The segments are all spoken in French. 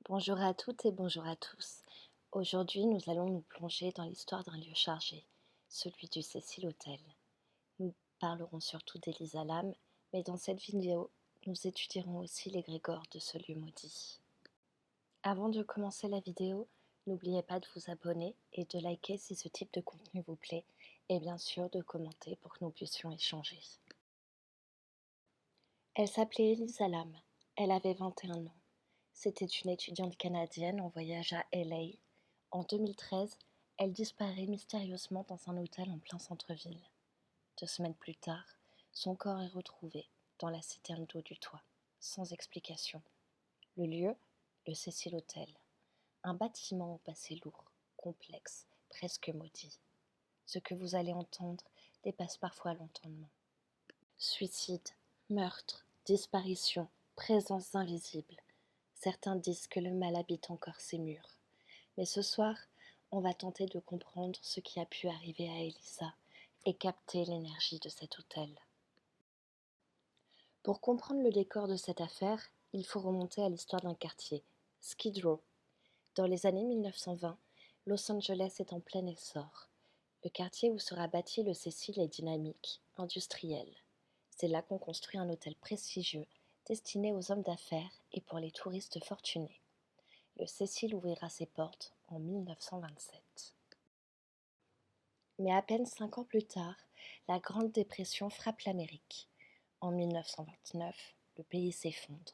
Bonjour à toutes et bonjour à tous. Aujourd'hui, nous allons nous plonger dans l'histoire d'un lieu chargé, celui du Cecil Hotel. Nous parlerons surtout d'Elisa Lam, mais dans cette vidéo, nous étudierons aussi l'égrégore de ce lieu maudit. Avant de commencer la vidéo, n'oubliez pas de vous abonner et de liker si ce type de contenu vous plaît, et bien sûr de commenter pour que nous puissions échanger. Elle s'appelait Elisa Lam. Elle avait 21 ans. C'était une étudiante canadienne en voyage à LA. En 2013, elle disparaît mystérieusement dans un hôtel en plein centre-ville. 2 semaines plus tard, son corps est retrouvé dans la citerne d'eau du toit, sans explication. Le lieu, le Cecil Hotel. Un bâtiment au passé lourd, complexe, presque maudit. Ce que vous allez entendre dépasse parfois l'entendement. Suicide, meurtre, disparition, présence invisible. Certains disent que le mal habite encore ces murs. Mais ce soir, on va tenter de comprendre ce qui a pu arriver à Elisa et capter l'énergie de cet hôtel. Pour comprendre le décor de cette affaire, il faut remonter à l'histoire d'un quartier, Skid Row. Dans les années 1920, Los Angeles est en plein essor. Le quartier où sera bâti le Cecil est dynamique, industriel. C'est là qu'on construit un hôtel prestigieux, destiné aux hommes d'affaires et pour les touristes fortunés. Le Cecil ouvrira ses portes en 1927. Mais à peine 5 ans plus tard, la Grande Dépression frappe l'Amérique. En 1929, le pays s'effondre.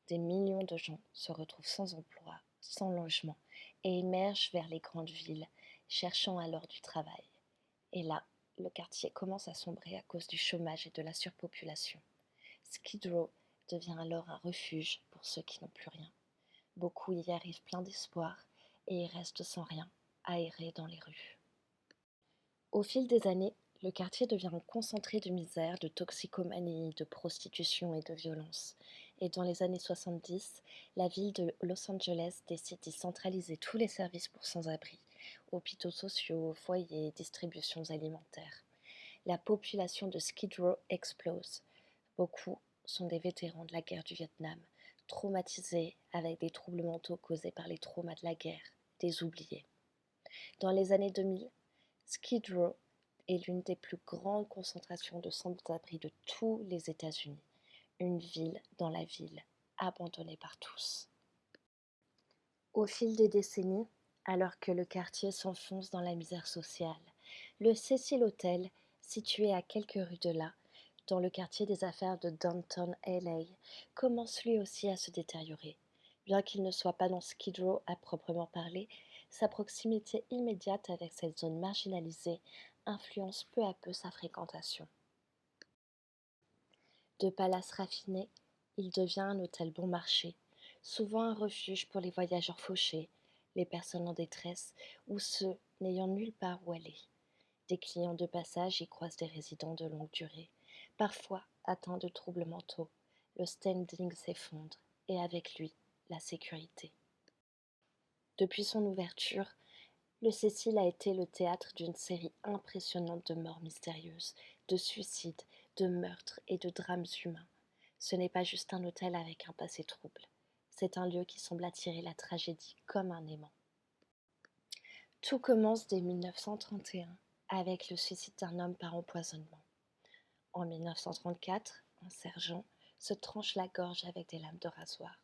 Des millions de gens se retrouvent sans emploi, sans logement, et émergent vers les grandes villes, cherchant alors du travail. Et là, le quartier commence à sombrer à cause du chômage et de la surpopulation. Skid Row devient alors un refuge pour ceux qui n'ont plus rien. Beaucoup y arrivent pleins d'espoir et y restent sans rien, aérés dans les rues. Au fil des années, le quartier devient un concentré de misère, de toxicomanie, de prostitution et de violence. Et dans les années 70, la ville de Los Angeles décide d'y centraliser tous les services pour sans-abri, hôpitaux sociaux, foyers, distributions alimentaires. La population de Skid Row explose. Beaucoup sont des vétérans de la guerre du Vietnam, traumatisés avec des troubles mentaux causés par les traumas de la guerre, des oubliés. Dans les années 2000, Skid Row est l'une des plus grandes concentrations de sans-abri de tous les États-Unis. Une ville dans la ville, abandonnée par tous. Au fil des décennies, alors que le quartier s'enfonce dans la misère sociale, le Cecil Hotel, situé à quelques rues de là, dans le quartier des affaires de Downtown LA, commence lui aussi à se détériorer. Bien qu'il ne soit pas dans Skid Row à proprement parler, sa proximité immédiate avec cette zone marginalisée influence peu à peu sa fréquentation. De palace raffiné, il devient un hôtel bon marché, souvent un refuge pour les voyageurs fauchés, les personnes en détresse ou ceux n'ayant nulle part où aller. Des clients de passage y croisent des résidents de longue durée, parfois atteints de troubles mentaux. Le standing s'effondre et avec lui, la sécurité. Depuis son ouverture, le Cecil a été le théâtre d'une série impressionnante de morts mystérieuses, de suicides, de meurtres et de drames humains. Ce n'est pas juste un hôtel avec un passé trouble. C'est un lieu qui semble attirer la tragédie comme un aimant. Tout commence dès 1931 avec le suicide d'un homme par empoisonnement. En 1934, un sergent se tranche la gorge avec des lames de rasoir.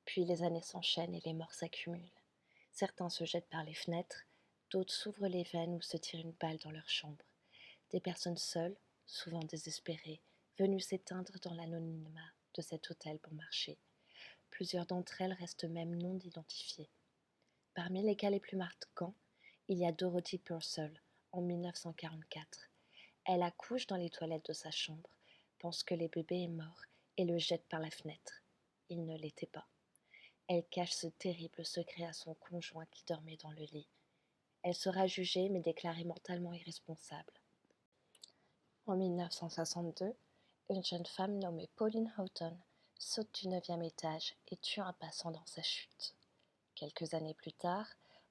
Puis les années s'enchaînent et les morts s'accumulent. Certains se jettent par les fenêtres, d'autres s'ouvrent les veines ou se tirent une balle dans leur chambre. Des personnes seules, souvent désespérées, venues s'éteindre dans l'anonymat de cet hôtel bon marché. Plusieurs d'entre elles restent même non identifiées. Parmi les cas les plus marquants, il y a Dorothy Purcell, en 1944. Elle accouche dans les toilettes de sa chambre, pense que le bébé est mort et le jette par la fenêtre. Il ne l'était pas. Elle cache ce terrible secret à son conjoint qui dormait dans le lit. Elle sera jugée mais déclarée mentalement irresponsable. En 1962, une jeune femme nommée Pauline Houghton saute du 9e étage et tue un passant dans sa chute. Quelques années plus tard,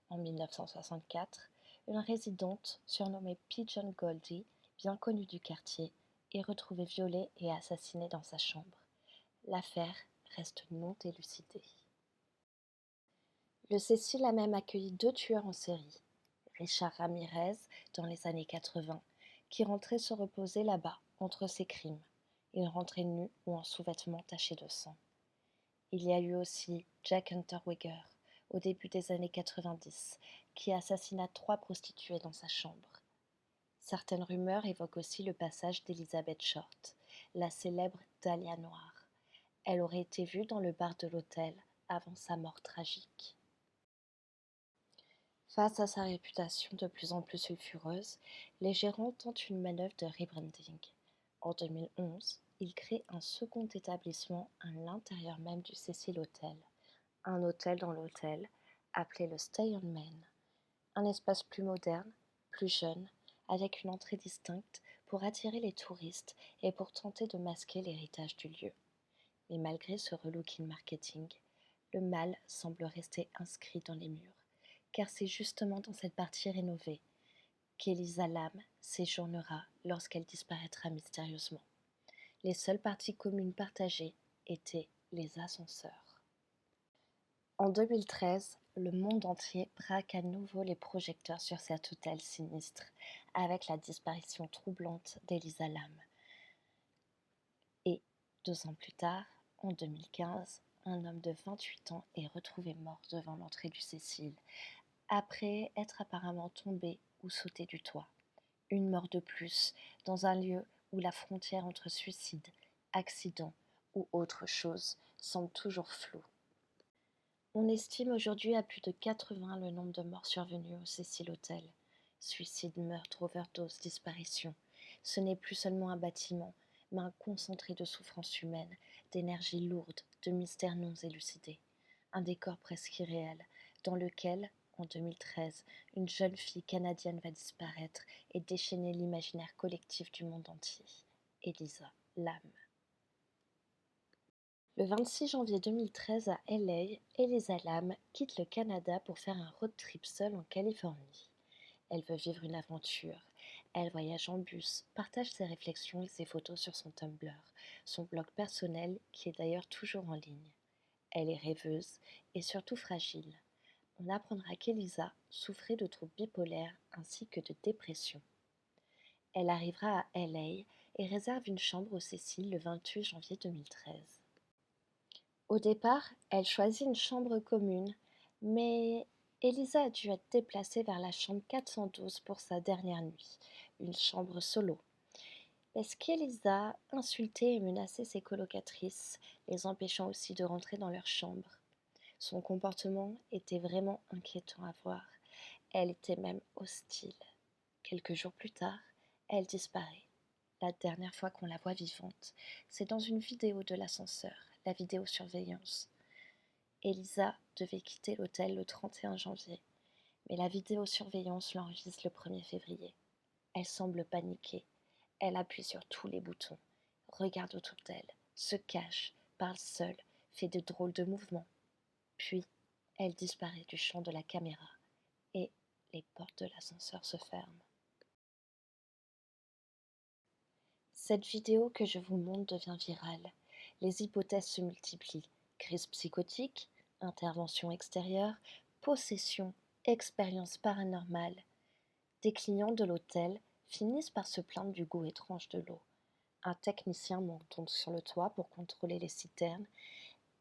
en 1964, une résidente surnommée Pigeon Goldie, bien connue du quartier, est retrouvée violée et assassinée dans sa chambre. L'affaire reste non élucidée. Le Cecil a même accueilli 2 tueurs en série. Richard Ramirez, dans les années 80, qui rentrait se reposer là-bas, entre ses crimes. Il rentrait nu ou en sous-vêtements tachés de sang. Il y a eu aussi Jack Unterweger, au début des années 90, qui assassina 3 prostituées dans sa chambre. Certaines rumeurs évoquent aussi le passage d'Elizabeth Short, la célèbre Dahlia noire. Elle aurait été vue dans le bar de l'hôtel avant sa mort tragique. Face à sa réputation de plus en plus sulfureuse, les gérants tentent une manœuvre de rebranding. En 2011, ils créent un second établissement à l'intérieur même du Cecil Hotel, un hôtel dans l'hôtel, appelé le Stay on Main. Un espace plus moderne, plus jeune, avec une entrée distincte pour attirer les touristes et pour tenter de masquer l'héritage du lieu. Mais malgré ce relooking marketing, le mal semble rester inscrit dans les murs, car c'est justement dans cette partie rénovée qu'Elisa Lam séjournera lorsqu'elle disparaîtra mystérieusement. Les seules parties communes partagées étaient les ascenseurs. En 2013, le monde entier braque à nouveau les projecteurs sur cet hôtel sinistre, avec la disparition troublante d'Elisa Lam. Et 2 ans plus tard, en 2015, un homme de 28 ans est retrouvé mort devant l'entrée du Cecil, après être apparemment tombé ou sauté du toit. Une mort de plus, dans un lieu où la frontière entre suicide, accident ou autre chose semble toujours floue. On estime aujourd'hui à plus de 80 le nombre de morts survenus au Cecil Hotel. Suicide, meurtre, overdose, disparition. Ce n'est plus seulement un bâtiment, mais un concentré de souffrance humaine, d'énergie lourde, de mystères non élucidés. Un décor presque irréel, dans lequel, en 2013, une jeune fille canadienne va disparaître et déchaîner l'imaginaire collectif du monde entier. Elisa Lam. Le 26 janvier 2013 à LA, Elisa Lam quitte le Canada pour faire un road trip seule en Californie. Elle veut vivre une aventure. Elle voyage en bus, partage ses réflexions et ses photos sur son Tumblr, son blog personnel qui est d'ailleurs toujours en ligne. Elle est rêveuse et surtout fragile. On apprendra qu'Elisa souffrait de troubles bipolaires ainsi que de dépression. Elle arrivera à LA et réserve une chambre au Cecil le 28 janvier 2013. Au départ, elle choisit une chambre commune, mais Elisa a dû être déplacée vers la chambre 412 pour sa dernière nuit, une chambre solo. Parce qu'Elisa insultait et menaçait ses colocatrices, les empêchant aussi de rentrer dans leur chambre. Son comportement était vraiment inquiétant à voir. Elle était même hostile. Quelques jours plus tard, elle disparaît. La dernière fois qu'on la voit vivante, c'est dans une vidéo de l'ascenseur, la vidéosurveillance. Elisa devait quitter l'hôtel le 31 janvier, mais la vidéosurveillance l'enregistre le 1er février. Elle semble paniquer. Elle appuie sur tous les boutons, regarde autour d'elle, se cache, parle seule, fait de drôles de mouvements. Puis, elle disparaît du champ de la caméra et les portes de l'ascenseur se ferment. Cette vidéo que je vous montre devient virale. Les hypothèses se multiplient. Crise psychotique, intervention extérieure, possession, expérience paranormale. Des clients de l'hôtel finissent par se plaindre du goût étrange de l'eau. Un technicien monte donc sur le toit pour contrôler les citernes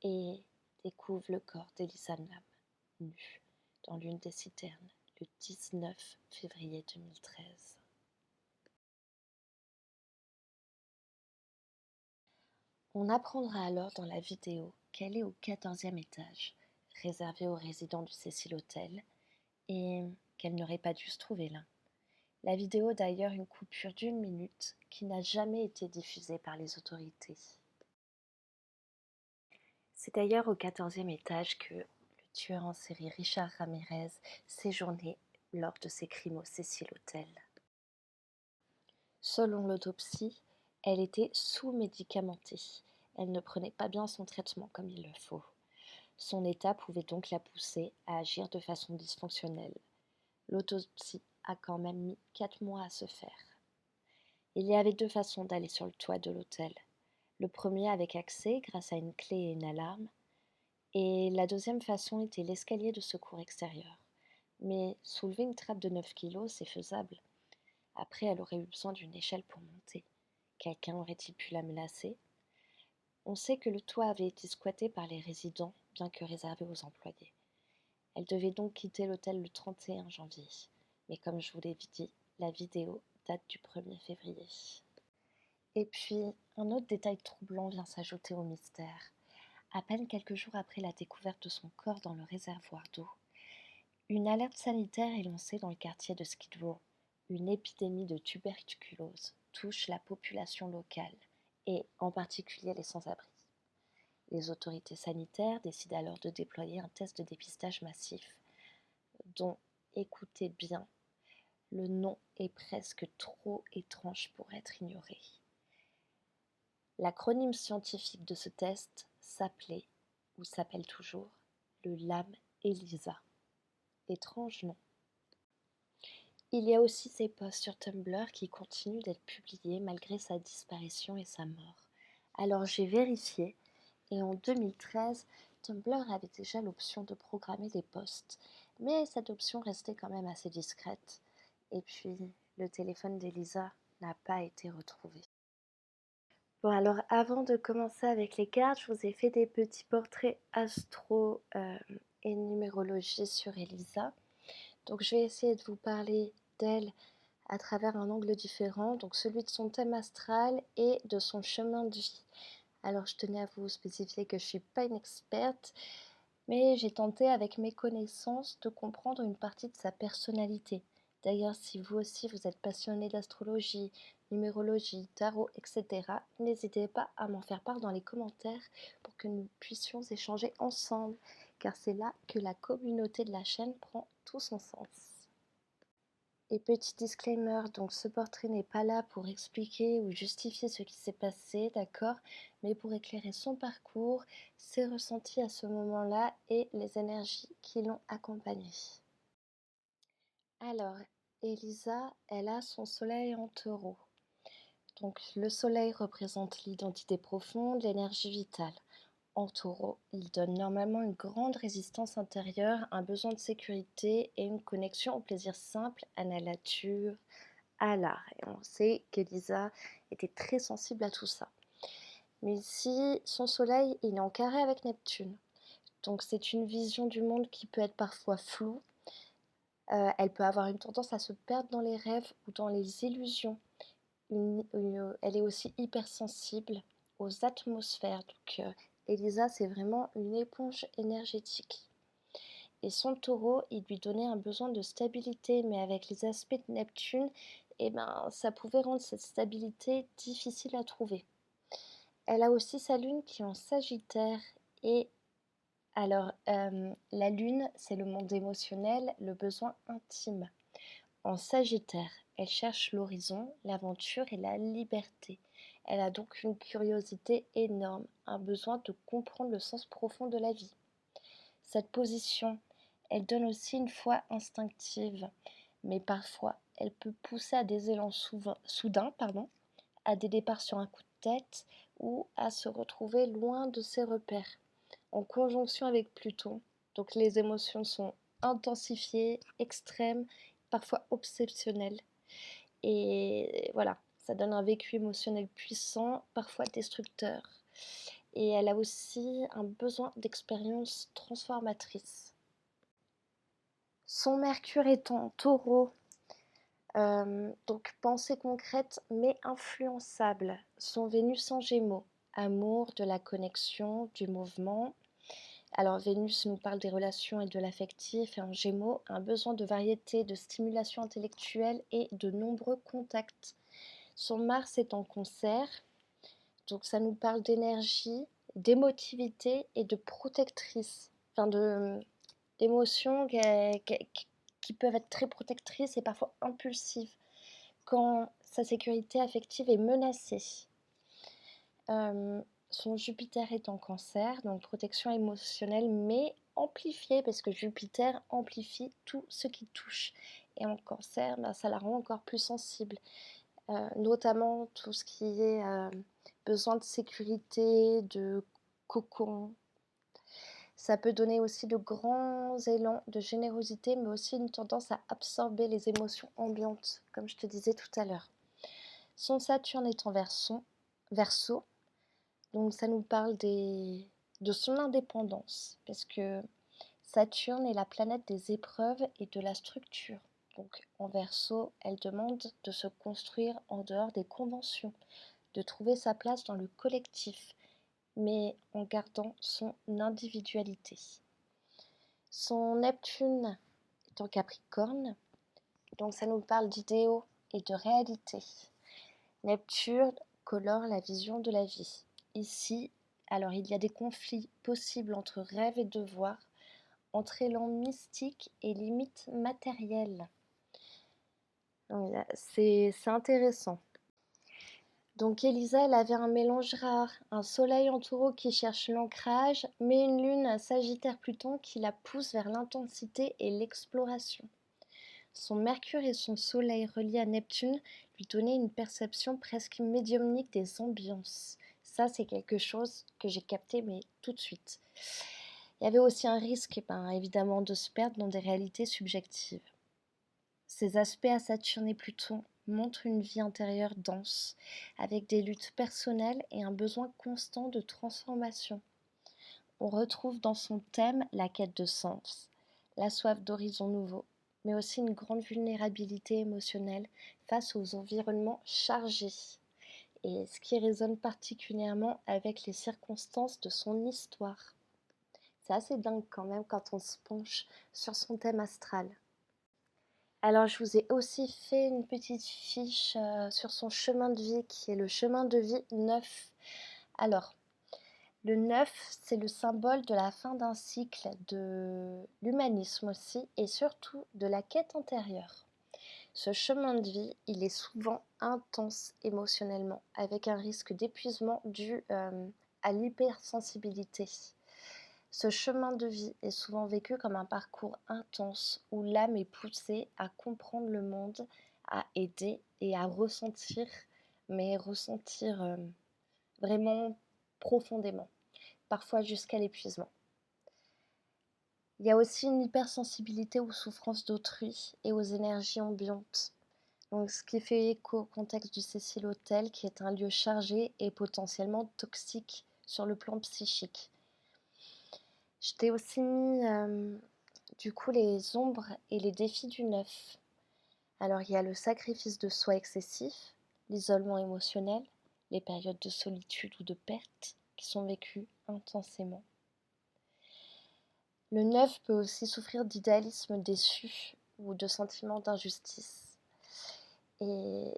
et découvre le corps d'Elisa Lam, nue, dans l'une des citernes, le 19 février 2013. On apprendra alors dans la vidéo qu'elle est au 14e étage, réservé aux résidents du Cecil Hotel, et qu'elle n'aurait pas dû se trouver là. La vidéo a d'ailleurs une coupure d'1 minute qui n'a jamais été diffusée par les autorités. C'est d'ailleurs au 14e étage que le tueur en série Richard Ramirez séjournait lors de ses crimes au Cecil Hotel. Selon l'autopsie, elle était sous-médicamentée. Elle ne prenait pas bien son traitement comme il le faut. Son état pouvait donc la pousser à agir de façon dysfonctionnelle. L'autopsie a quand même mis 4 mois à se faire. Il y avait 2 façons d'aller sur le toit de l'hôtel. Le premier avec accès grâce à une clé et une alarme, Et la deuxième façon était l'escalier de secours extérieur. Mais soulever une trappe de 9 kilos, c'est faisable. Après, elle aurait eu besoin d'une échelle pour monter. Quelqu'un aurait-il pu la menacer? On sait que le toit avait été squatté par les résidents, bien que réservé aux employés. Elle devait donc quitter l'hôtel le 31 janvier. Mais comme je vous l'ai dit, la vidéo date du 1er février. Et puis, un autre détail troublant vient s'ajouter au mystère. À peine quelques jours après la découverte de son corps dans le réservoir d'eau, une alerte sanitaire est lancée dans le quartier de Skid Row. Une épidémie de tuberculose touche la population locale, et en particulier les sans-abri. Les autorités sanitaires décident alors de déployer un test de dépistage massif, dont, écoutez bien, le nom est presque trop étrange pour être ignoré. L'acronyme scientifique de ce test s'appelait, ou s'appelle toujours, le LAM ELISA. Étrange nom. Il y a aussi ses posts sur Tumblr qui continuent d'être publiés malgré sa disparition et sa mort. Alors j'ai vérifié, et en 2013, Tumblr avait déjà l'option de programmer des posts, mais cette option restait quand même assez discrète. Et puis, le téléphone d'Elisa n'a pas été retrouvé. Bon, alors avant de commencer avec les cartes, je vous ai fait des petits portraits astro et numérologie sur Elisa. Donc je vais essayer de vous parler d'elle à travers un angle différent, donc celui de son thème astral et de son chemin de vie. Alors je tenais à vous spécifier que je ne suis pas une experte, mais j'ai tenté avec mes connaissances de comprendre une partie de sa personnalité. D'ailleurs, si vous aussi vous êtes passionné d'astrologie, numérologie, tarot, etc., n'hésitez pas à m'en faire part dans les commentaires pour que nous puissions échanger ensemble, car c'est là que la communauté de la chaîne prend tout son sens. Et petit disclaimer, donc ce portrait n'est pas là pour expliquer ou justifier ce qui s'est passé, d'accord, mais pour éclairer son parcours, ses ressentis à ce moment-là et les énergies qui l'ont accompagnée. Alors, Elisa, elle a son soleil en taureau. Donc le soleil représente l'identité profonde, l'énergie vitale. En taureau, il donne normalement une grande résistance intérieure, un besoin de sécurité et une connexion au plaisir simple, à la nature, à l'art. Et on sait qu'Elisa était très sensible à tout ça. Mais ici, son soleil, il est en carré avec Neptune. Donc c'est une vision du monde qui peut être parfois floue. Elle peut avoir une tendance à se perdre dans les rêves ou dans les illusions. Elle est aussi hypersensible aux atmosphères. Donc Elisa, c'est vraiment une éponge énergétique. Et son taureau, il lui donnait un besoin de stabilité, mais avec les aspects de Neptune, eh ben, ça pouvait rendre cette stabilité difficile à trouver. Elle a aussi sa lune qui est en Sagittaire. Et alors, la lune, c'est le monde émotionnel, le besoin intime. En Sagittaire, elle cherche l'horizon, l'aventure et la liberté. Elle a donc une curiosité énorme, un besoin de comprendre le sens profond de la vie. Cette position, elle donne aussi une foi instinctive, mais parfois elle peut pousser à des élans soudains, à des départs sur un coup de tête ou à se retrouver loin de ses repères. En conjonction avec Pluton, donc les émotions sont intensifiées, extrêmes, parfois obsessionnelles. Et voilà, ça donne un vécu émotionnel puissant, parfois destructeur. Et elle a aussi un besoin d'expériences transformatrices. Son Mercure est en Taureau, donc pensée concrète mais influençable. Son Vénus en Gémeaux, amour, de la connexion, du mouvement. Alors Vénus nous parle des relations et de l'affectif, et en Gémeaux, un besoin de variété, de stimulation intellectuelle et de nombreux contacts. Son Mars est en Cancer, donc ça nous parle d'énergie, d'émotivité et de protectrice, d'émotions qui peuvent être très protectrices et parfois impulsives quand sa sécurité affective est menacée. Son Jupiter est en Cancer, donc protection émotionnelle, mais amplifiée, parce que Jupiter amplifie tout ce qui touche. Et en Cancer, ça la rend encore plus sensible, notamment tout ce qui est besoin de sécurité, de cocon. Ça peut donner aussi de grands élans de générosité, mais aussi une tendance à absorber les émotions ambiantes, comme je te disais tout à l'heure. Son Saturne est en Verseau, donc ça nous parle de son indépendance, parce que Saturne est la planète des épreuves et de la structure. Donc en Verseau, elle demande de se construire en dehors des conventions, de trouver sa place dans le collectif, mais en gardant son individualité. Son Neptune est en Capricorne, donc ça nous parle d'idéaux et de réalité. Neptune colore la vision de la vie. Ici, alors il y a des conflits possibles entre rêve et devoir, entre élan mystique et limites matérielles. C'est intéressant. Donc Elisa, elle avait un mélange rare, un soleil en taureau qui cherche l'ancrage, mais une lune à Sagittaire-Pluton qui la pousse vers l'intensité et l'exploration. Son Mercure et son soleil reliés à Neptune lui donnaient une perception presque médiumnique des ambiances. Ça, c'est quelque chose que j'ai capté, mais tout de suite. Il y avait aussi un risque, évidemment, de se perdre dans des réalités subjectives. Ces aspects à Saturne et Pluton montrent une vie intérieure dense, avec des luttes personnelles et un besoin constant de transformation. On retrouve dans son thème la quête de sens, la soif d'horizons nouveaux, mais aussi une grande vulnérabilité émotionnelle face aux environnements chargés, et ce qui résonne particulièrement avec les circonstances de son histoire. C'est assez dingue quand même quand on se penche sur son thème astral. Alors je vous ai aussi fait une petite fiche sur son chemin de vie qui est le chemin de vie 9. Alors, le 9, c'est le symbole de la fin d'un cycle, de l'humanisme aussi et surtout de la quête intérieure. Ce chemin de vie, il est souvent intense émotionnellement, avec un risque d'épuisement dû à l'hypersensibilité. Ce chemin de vie est souvent vécu comme un parcours intense où l'âme est poussée à comprendre le monde, à aider et à ressentir, mais ressentir vraiment profondément, parfois jusqu'à l'épuisement. Il y a aussi une hypersensibilité aux souffrances d'autrui et aux énergies ambiantes. Donc, ce qui fait écho au contexte du Cecil Hotel, qui est un lieu chargé et potentiellement toxique sur le plan psychique. Je t'ai aussi mis du coup les ombres et les défis du 9. Alors il y a le sacrifice de soi excessif, l'isolement émotionnel, les périodes de solitude ou de perte qui sont vécues intensément. Le 9 peut aussi souffrir d'idéalisme déçu ou de sentiments d'injustice. Et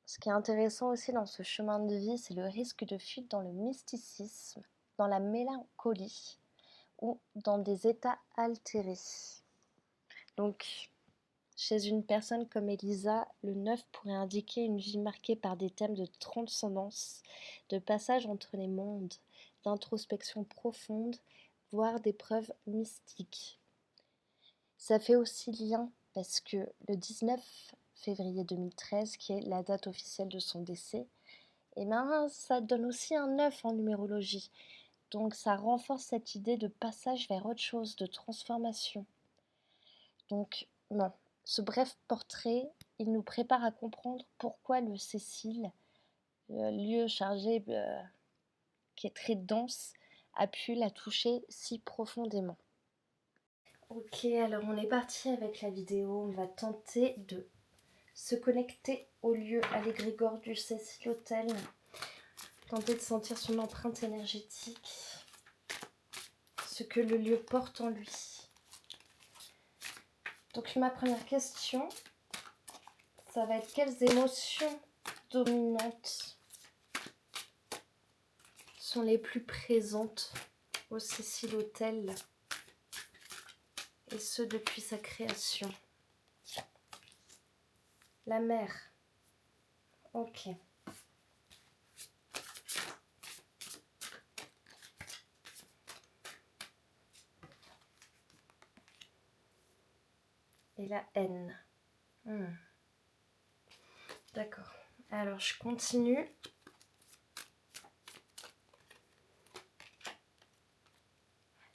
ce qui est intéressant aussi dans ce chemin de vie, c'est le risque de fuite dans le mysticisme, dans la mélancolie ou dans des états altérés. Donc, chez une personne comme Elisa, le 9 pourrait indiquer une vie marquée par des thèmes de transcendance, de passage entre les mondes, d'introspection profonde, voire d'épreuves mystiques. Ça fait aussi lien parce que le 19 février 2013, qui est la date officielle de son décès, ça donne aussi un 9 en numérologie. Donc ça renforce cette idée de passage vers autre chose, de transformation. Donc non, ce bref portrait, il nous prépare à comprendre pourquoi le Cécile, lieu chargé qui est très dense, a pu la toucher si profondément. Ok, alors on est parti avec la vidéo, on va tenter de se connecter au lieu à l'égrégore du Cecil Hotel, tenter de sentir son empreinte énergétique, ce que le lieu porte en lui. Donc ma première question, ça va être quelles émotions dominantes sont les plus présentes au Cecil Hotel, et ce depuis sa création. La mer. Ok. Et la haine. D'accord. Alors je continue.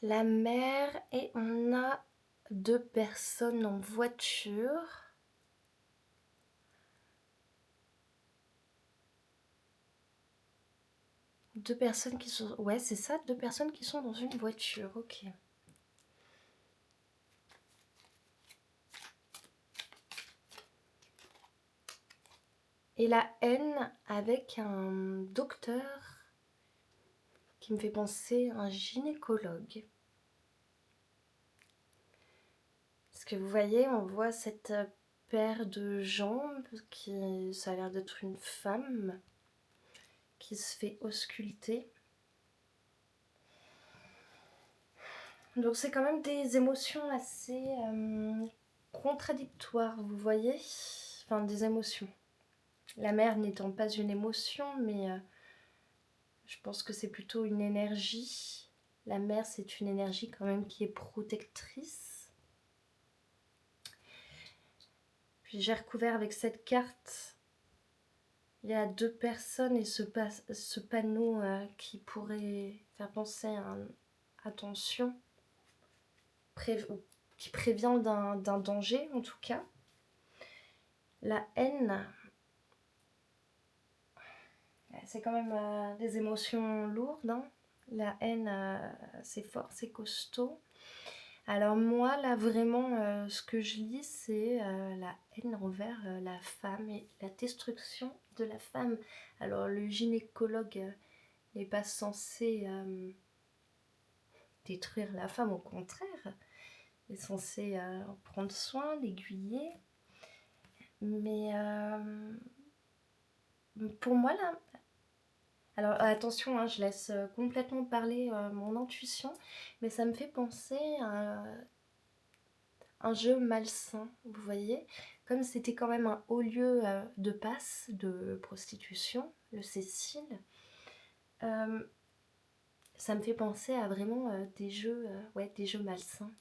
La mer et on a 2 personnes en voiture. Deux personnes qui sont... Ouais, c'est ça, 2 personnes qui sont dans une voiture, ok. Et la haine avec un docteur qui me fait penser à un gynécologue. Parce que vous voyez, on voit cette paire de jambes qui... Ça a l'air d'être une femme qui se fait ausculter. Donc c'est quand même des émotions assez contradictoires, vous voyez. Enfin, des émotions. La mer n'étant pas une émotion, mais je pense que c'est plutôt une énergie. La mer, c'est une énergie quand même qui est protectrice. Puis j'ai recouvert avec cette carte. Il y a 2 personnes et ce panneau qui pourrait faire penser à attention, qui prévient d'un danger en tout cas. La haine, c'est quand même des émotions lourdes, hein. La haine, c'est fort, c'est costaud. Alors moi, là, vraiment, ce que je lis, c'est la haine envers la femme et la destruction de la femme. Alors le gynécologue n'est pas censé détruire la femme, au contraire. Il est censé prendre soin, l'aiguiller. Mais pour moi, là... Alors attention, hein, je laisse complètement parler mon intuition, mais ça me fait penser à un jeu malsain, vous voyez, comme c'était quand même un haut lieu de passe, de prostitution, le Cécile, ça me fait penser à vraiment des jeux malsains.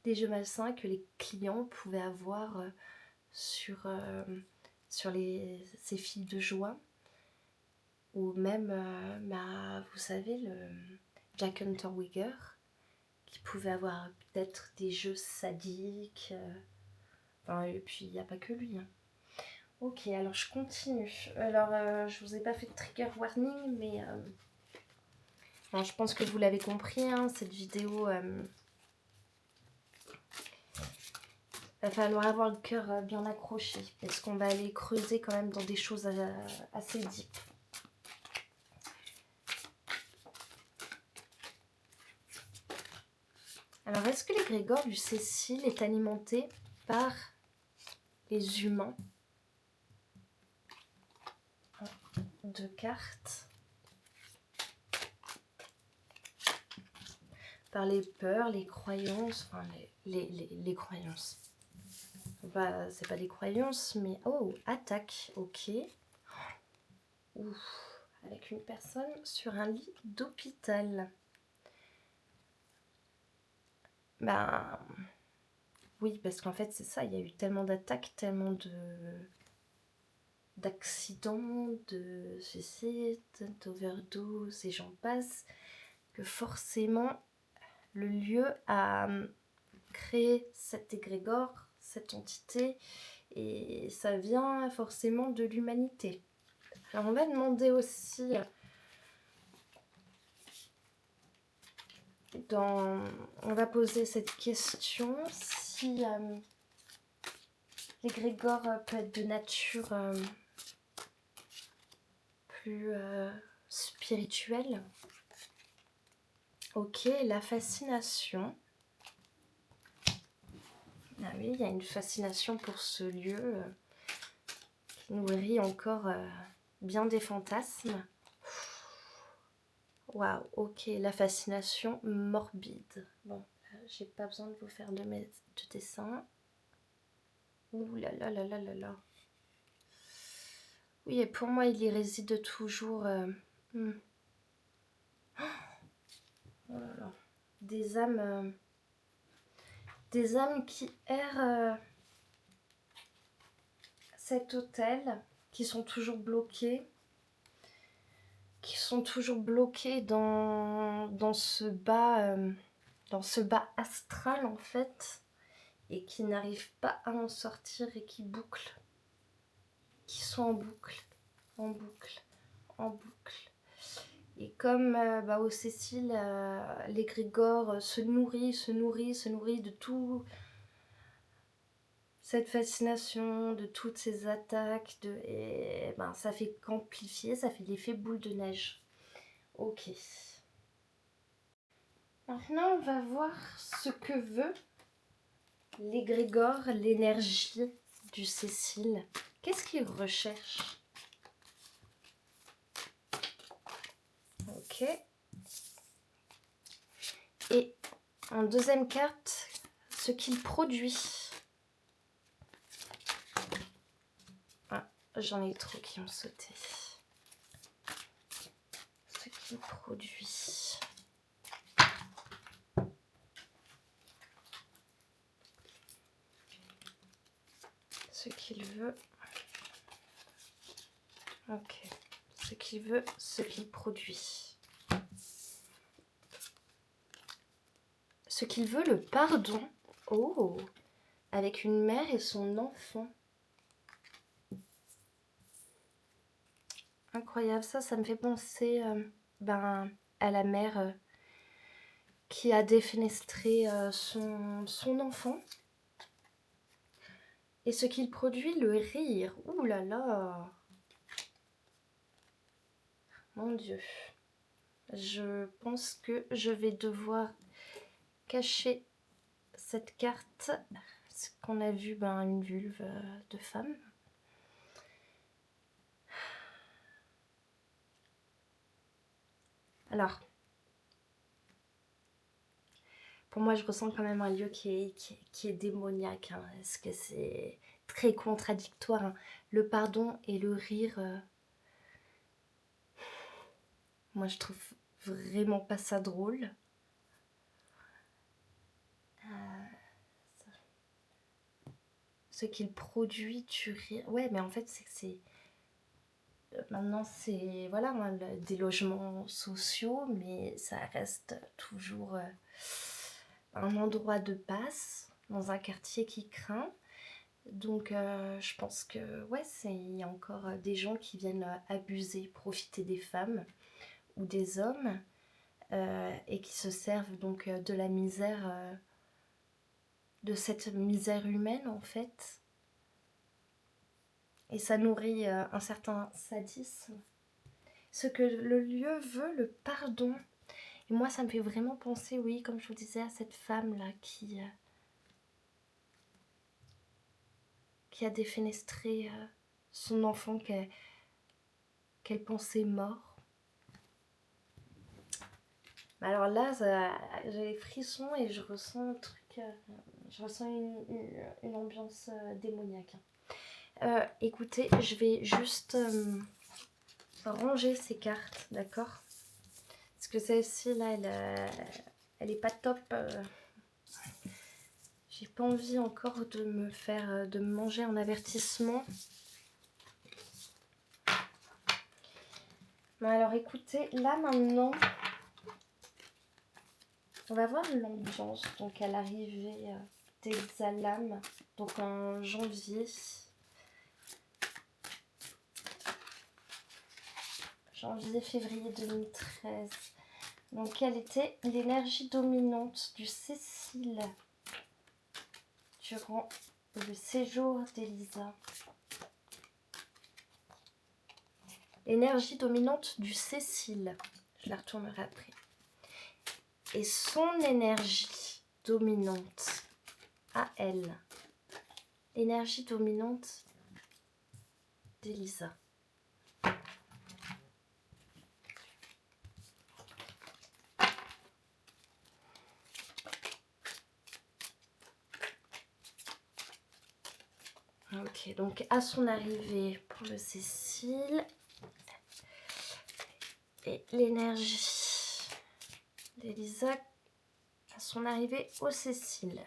Des jeux malsains que les clients pouvaient avoir sur ces filles de joie. Ou même, vous savez, le Jack Unterweger, qui pouvait avoir peut-être des jeux sadiques. Et puis, il n'y a pas que lui. Hein. Ok, alors je continue. Alors, je vous ai pas fait de trigger warning, mais je pense que vous l'avez compris, hein, cette vidéo... va falloir avoir le cœur bien accroché, parce qu'on va aller creuser quand même dans des choses assez deep. Alors, est-ce que l'égrégore du Cécile est alimenté par les humains? 2 cartes. Par les peurs, les croyances, enfin les croyances. C'est pas des croyances, mais... Oh, attaque, ok. Ouf, avec une personne sur un lit d'hôpital. Oui, parce qu'en fait, c'est ça, il y a eu tellement d'attaques, tellement d'accidents, de suicides, d'overdoses, et j'en passe, que forcément, le lieu a créé cet égrégore, cette entité, et ça vient forcément de l'humanité. Alors, on va demander aussi... on va poser cette question si l'égrégore peut être de nature plus spirituelle. Ok, la fascination. Ah oui, il y a une fascination pour ce lieu qui nourrit encore bien des fantasmes. Waouh, ok, la fascination morbide. Bon, j'ai pas besoin de vous faire de dessin. Ouh là là là là là là. Oui, et pour moi, il y réside toujours... Oh là là. Des âmes qui errent cet hôtel, qui sont toujours bloquées. Qui sont toujours bloquées dans ce bas dans ce bas astral en fait, et qui n'arrivent pas à en sortir et qui bouclent, qui sont en boucle, en boucle, en boucle. Et comme au Cécile, l'égrégore se nourrit de tout cette fascination, de toutes ces attaques, et ça fait qu'amplifier, ça fait l'effet boule de neige. Ok. Maintenant, on va voir ce que veut l'égrégore, l'énergie du Cécile. Qu'est-ce qu'il recherche? Ok. Et en deuxième carte, ce qu'il produit. Ah, j'en ai trop qui ont sauté. Ce qu'il produit. Ce qu'il veut. Ok. Ce qu'il veut, ce qu'il produit. Ce qu'il veut, le pardon. Oh, avec une mère et son enfant. Incroyable, ça me fait penser à la mère qui a défenestré son enfant. Et ce qu'il produit, le rire. Ouh là là. Mon Dieu. Je pense que je vais devoir cacher cette carte. Parce qu'on a vu une vulve de femme. Alors, pour moi, je ressens quand même un lieu qui est démoniaque. Hein. Est-ce que c'est très contradictoire hein. Le pardon et le rire... moi, je trouve vraiment pas ça drôle. Ce qu'il produit, tu ris. Ouais, mais en fait, c'est que c'est... Maintenant, c'est voilà, hein, des logements sociaux, mais ça reste toujours un endroit de passe dans un quartier qui craint. Donc, je pense que ouais, il y a encore des gens qui viennent abuser, profiter des femmes ou des hommes et qui se servent donc de la misère, de cette misère humaine en fait. Et ça nourrit un certain sadisme. Ce que le lieu veut, le pardon. Et moi, ça me fait vraiment penser, oui, comme je vous disais, à cette femme-là qui a défenestré son enfant qu'elle pensait mort. Alors là, j'ai les frissons et je ressens un truc, je ressens une ambiance démoniaque. Écoutez, je vais juste ranger ces cartes, d'accord? Parce que celle-ci, là, elle est pas top. J'ai pas envie encore de me manger un avertissement. Bon, alors écoutez, là maintenant, on va voir l'ambiance donc à l'arrivée d'Elsa Lam, donc en janvier février 2013. Donc quelle était l'énergie dominante du Cécile durant le séjour d'Elisa? L'énergie dominante du Cécile, je la retournerai après. Et son énergie dominante à elle, l'énergie dominante d'Elisa. Ok, donc à son arrivée pour le Cécile et l'énergie d'Elisa à son arrivée au Cécile.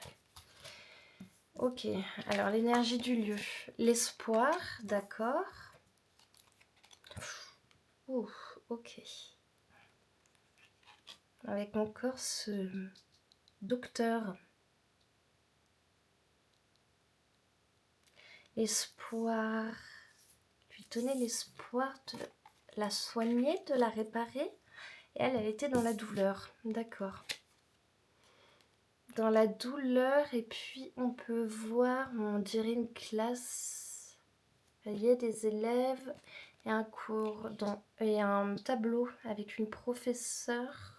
Ok, alors l'énergie du lieu, l'espoir, d'accord. Ok. Avec encore ce Docteur. Espoir. Lui donner l'espoir de la soigner, de la réparer. Et elle était dans la douleur. D'accord. Dans la douleur, et puis on peut voir, on dirait une classe. Il y a des élèves et un cours et un tableau avec une professeure.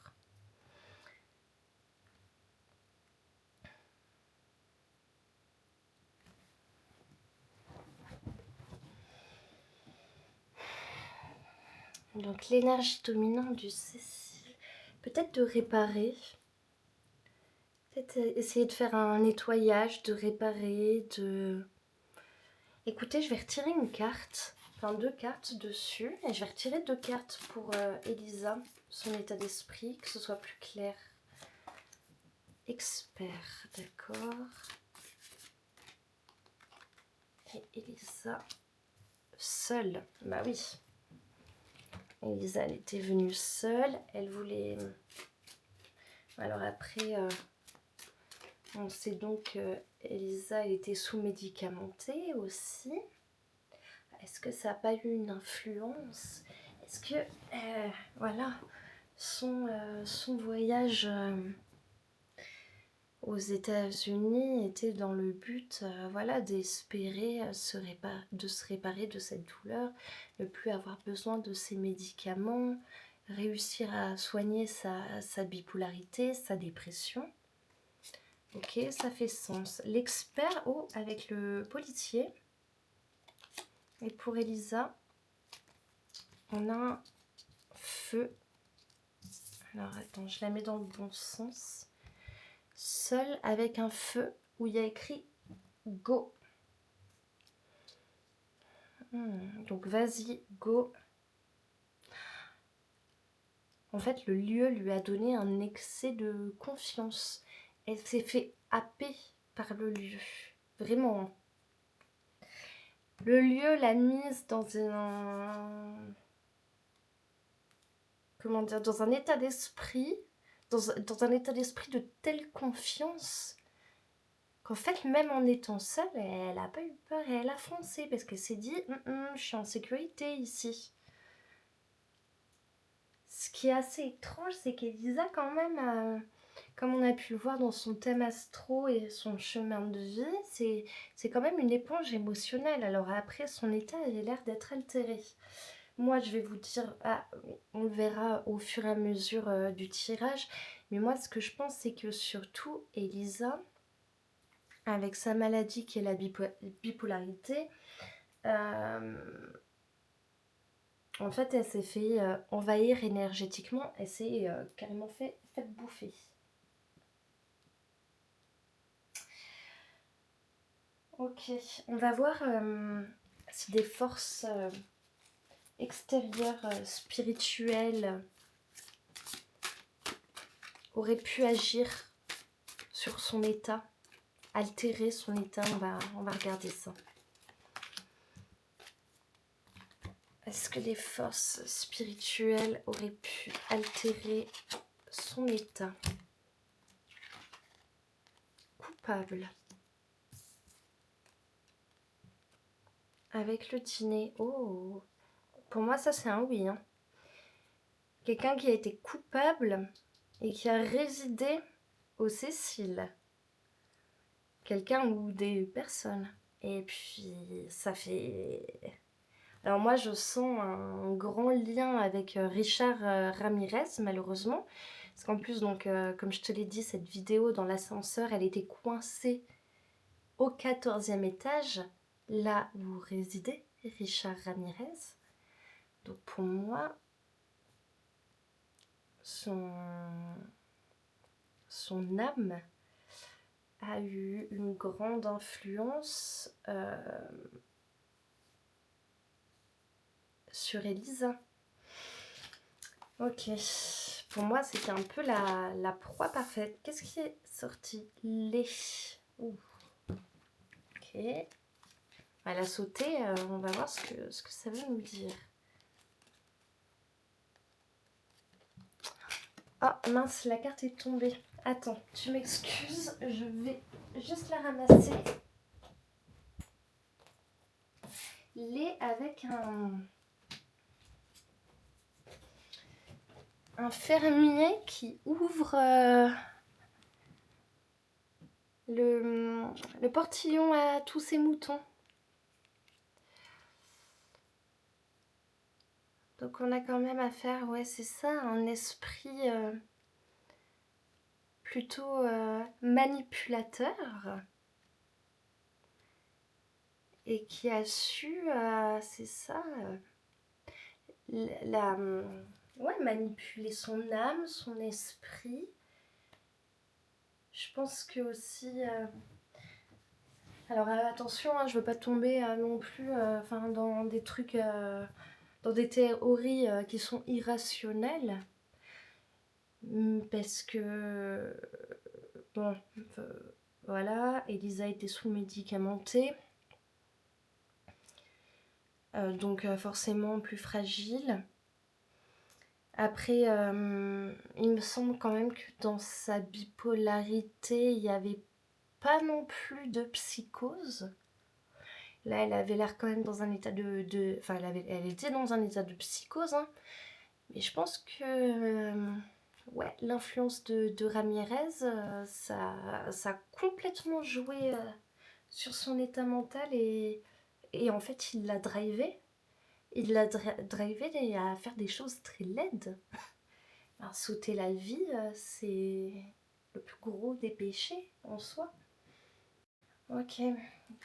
Donc l'énergie dominante du Cécile, peut-être de réparer, peut-être essayer de faire un nettoyage, de réparer, de... Écoutez, je vais retirer une carte, enfin 2 cartes dessus, et je vais retirer 2 cartes pour Elisa, son état d'esprit, que ce soit plus clair. Expert, d'accord. Et Elisa, seule, bah oui. Elisa, elle était venue seule, elle voulait... Alors après, on sait donc qu'Elisa, elle était sous-médicamentée aussi. Est-ce que ça n'a pas eu une influence? Est-ce que, voilà, son voyage aux États-Unis était dans le but, voilà, d'espérer de se réparer de cette douleur, ne plus avoir besoin de ces médicaments, réussir à soigner sa bipolarité, sa dépression. Ok, ça fait sens. L'expert, oh, avec le policier. Et pour Elisa, on a un feu. Alors attends, je la mets dans le bon sens. Seul avec un feu où il y a écrit go. Donc vas-y, go. En fait, le lieu lui a donné un excès de confiance. Elle s'est fait happer par le lieu. Vraiment. Le lieu l'a mise dans un... Comment dire? Dans un état d'esprit. Dans un état d'esprit de telle confiance qu'en fait, même en étant seule, elle n'a pas eu peur et elle a foncé parce qu'elle s'est dit je suis en sécurité ici. Ce qui est assez étrange, c'est qu'Elisa, quand même, comme on a pu le voir dans son thème astro et son chemin de vie, c'est quand même une éponge émotionnelle. Alors après, son état avait l'air d'être altéré. Moi, je vais vous dire, on le verra au fur et à mesure du tirage, mais moi, ce que je pense, c'est que surtout, Elisa, avec sa maladie qui est la bipolarité, en fait, elle s'est fait envahir énergétiquement, elle s'est carrément fait bouffer. Ok, on va voir si des forces extérieures, spirituelles, auraient pu agir sur son état, altérer son état. On va regarder ça. Est-ce que des forces spirituelles auraient pu altérer son état? Coupable. Avec le dîner. Oh, pour moi, ça c'est un oui. Hein. Quelqu'un qui a été coupable et qui a résidé au Cécile. Quelqu'un ou des personnes. Et puis, ça fait... Alors moi, je sens un grand lien avec Richard Ramirez, malheureusement. Parce qu'en plus, donc, comme je te l'ai dit, cette vidéo dans l'ascenseur, elle était coincée au 14e étage, là où résidait Richard Ramirez. Donc pour moi, son âme a eu une grande influence sur Elisa. Ok, pour moi c'était un peu la proie parfaite. Qu'est-ce qui est sorti? Les. Ok. Elle a sauté, on va voir ce que ça veut nous dire. Oh mince, la carte est tombée. Attends, tu m'excuses, je vais juste la ramasser. Lait avec un fermier qui ouvre le portillon à tous ses moutons. Donc on a quand même affaire, ouais c'est ça, un esprit plutôt manipulateur et qui a su, c'est ça, ouais, manipuler son âme, son esprit. Je pense que aussi... alors attention, hein, je veux pas tomber non plus dans des trucs, dans des théories qui sont irrationnelles. Parce que... bon, voilà, Elisa était sous-médicamentée. Donc forcément plus fragile. Après, il me semble quand même que dans sa bipolarité, il n'y avait pas non plus de psychose. Là, elle avait l'air quand même dans un état enfin, elle était dans un état de psychose, hein. Mais je pense que ouais, l'influence de Ramirez, ça a complètement joué sur son état mental et en fait, il l'a drivé. Il l'a drivé à faire des choses très laides. Alors, sauter la vie, c'est le plus gros des péchés en soi. Ok.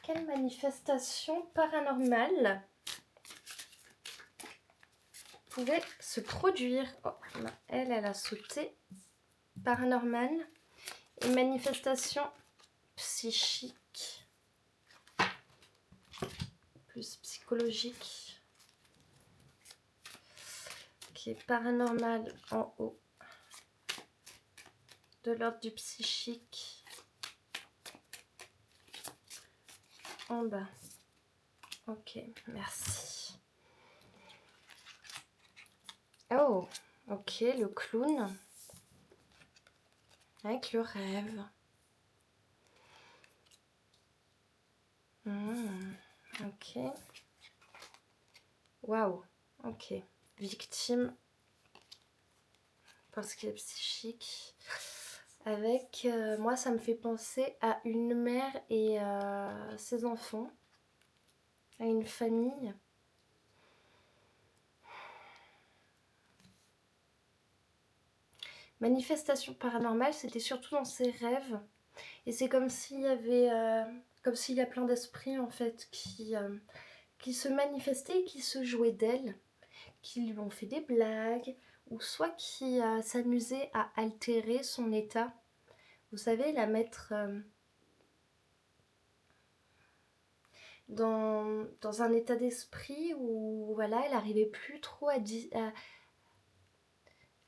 Quelle manifestation paranormale pouvait se produire? Oh, elle a sauté. Paranormale. Et manifestation psychique. Plus psychologique. Qui est paranormal en haut. De l'ordre du psychique. En bas. Ok, merci. Oh, ok, le clown. Avec le rêve. Ok. Waouh. Ok. Victime. Parce qu'il est psychique. Avec, moi, ça me fait penser à une mère et ses enfants. À une famille. Manifestation paranormale, c'était surtout dans ses rêves. Et c'est comme s'il y avait... comme s'il y a plein d'esprits, en fait, qui se manifestaient et qui se jouaient d'elle. Qui lui ont fait des blagues. Ou soit qui s'amusaient à altérer son état. Vous savez, la mettre... dans un état d'esprit où voilà, elle n'arrivait plus trop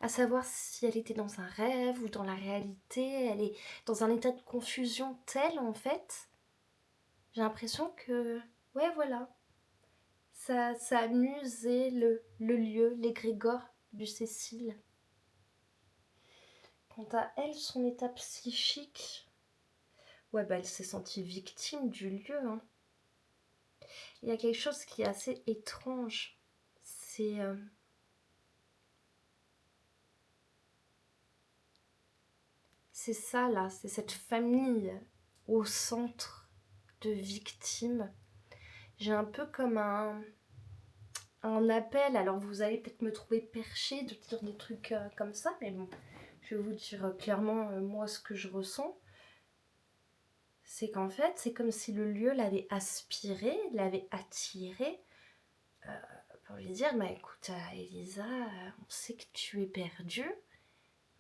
à savoir si elle était dans un rêve ou dans la réalité. Elle est dans un état de confusion tel en fait. J'ai l'impression que, ouais voilà, ça amusait le lieu, l'égrégore du Cécile. Quant à elle, son état psychique, ouais bah elle s'est sentie victime du lieu, hein. Il y a quelque chose qui est assez étrange. C'est ça là, c'est cette famille au centre de victimes. J'ai un peu comme un appel, alors vous allez peut-être me trouver perché de dire des trucs comme ça, mais bon, je vais vous dire clairement moi ce que je ressens. C'est qu'en fait, c'est comme si le lieu l'avait aspiré, l'avait attiré pour lui dire, bah écoute Elisa, on sait que tu es perdue,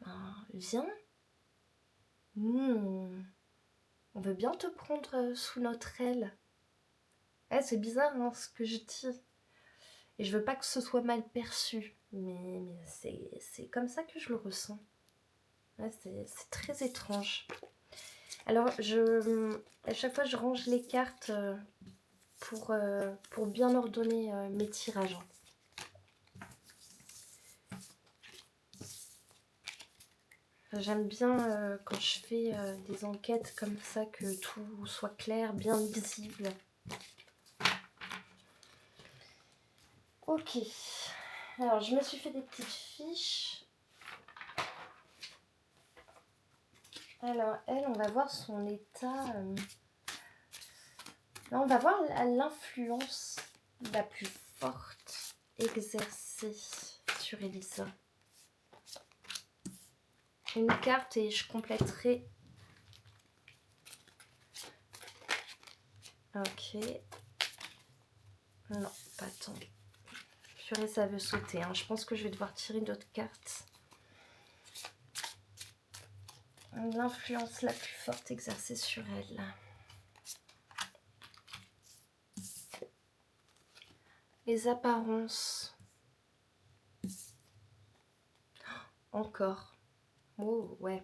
ben, viens, nous on veut bien te prendre sous notre aile. C'est bizarre hein, ce que je dis. Et je veux pas que ce soit mal perçu. Mais c'est comme ça que je le ressens. Ouais, c'est très étrange. Alors, à chaque fois, je range les cartes pour bien ordonner mes tirages. J'aime bien quand je fais des enquêtes comme ça, que tout soit clair, bien visible. Ok, alors je me suis fait des petites fiches. Alors elle, on va voir son état. Là, on va voir l'influence la plus forte exercée sur Elisa. Une carte et je compléterai. Ok. Non, pas tant. Purée, ça veut sauter. Hein. Je pense que je vais devoir tirer d'autres cartes. L'influence la plus forte exercée sur elle. Les apparences. Encore. Oh, ouais.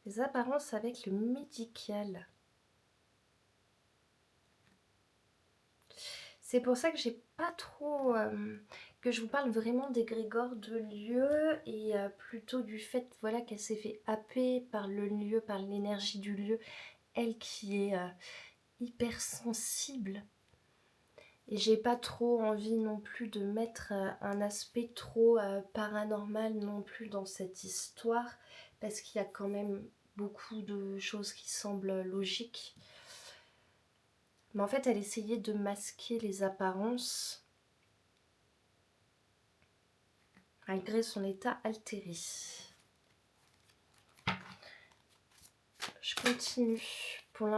Les apparences avec le médical. C'est pour ça que j'ai pas trop... que je vous parle vraiment d'égrégore de lieu et plutôt du fait voilà, qu'elle s'est fait happer par le lieu, par l'énergie du lieu. Elle qui est hypersensible. Et j'ai pas trop envie non plus de mettre un aspect trop paranormal non plus dans cette histoire, parce qu'il y a quand même beaucoup de choses qui semblent logiques. Mais en fait, elle essayait de masquer les apparences malgré son état altéré. Je continue. Pour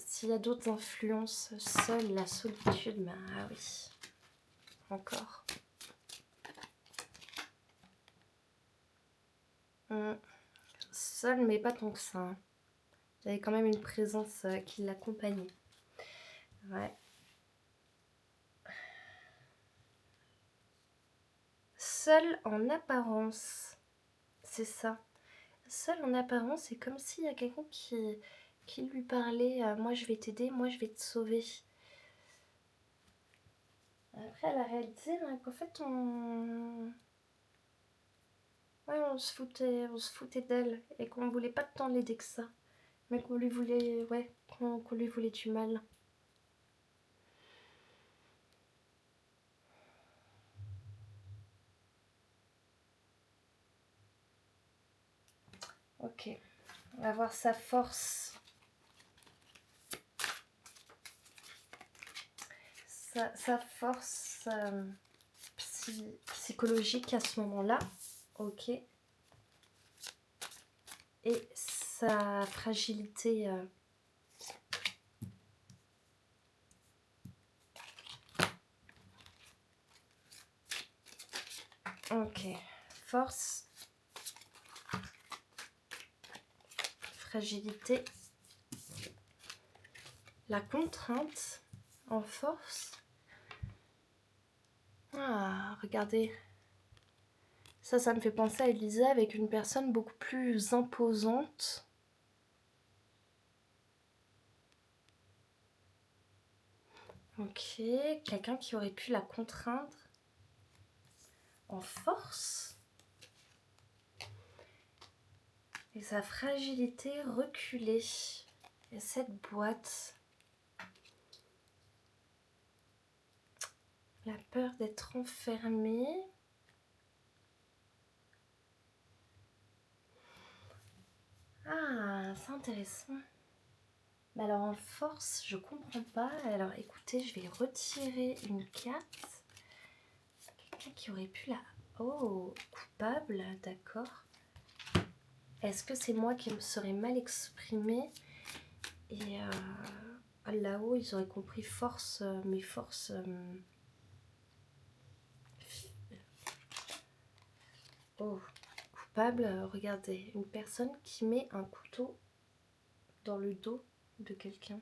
s'il y a d'autres influences, seule la solitude, ben ah oui, encore. Seule, mais pas tant que ça. Hein. Il y avait quand même une présence qui l'accompagnait. Ouais. Seule en apparence, c'est ça. Seule en apparence, c'est comme s'il y a quelqu'un qui lui parlait moi je vais t'aider, moi je vais te sauver. Après, elle a réalisé qu'en fait, ouais, on se foutait d'elle et qu'on voulait pas tant l'aider que ça. Mais qu'on lui voulait, ouais, qu'on lui voulait du mal. Ok, on va voir sa force. Sa force psychologique à ce moment-là. Ok. Et sa fragilité. Ok. Force. Fragilité. La contrainte en force. Ah, regardez. Ça me fait penser à Elisa avec une personne beaucoup plus imposante. Ok, quelqu'un qui aurait pu la contraindre en force. Et sa fragilité reculée. Et cette boîte. La peur d'être enfermée. Ah, c'est intéressant. Mais alors en force, je comprends pas. Alors écoutez, je vais retirer une carte. Quelqu'un qui aurait pu la... Oh, coupable, d'accord. Est-ce que c'est moi qui me serais mal exprimée? Et là-haut, ils auraient compris force, mes forces... Oh, coupable, regardez. Une personne qui met un couteau dans le dos de quelqu'un.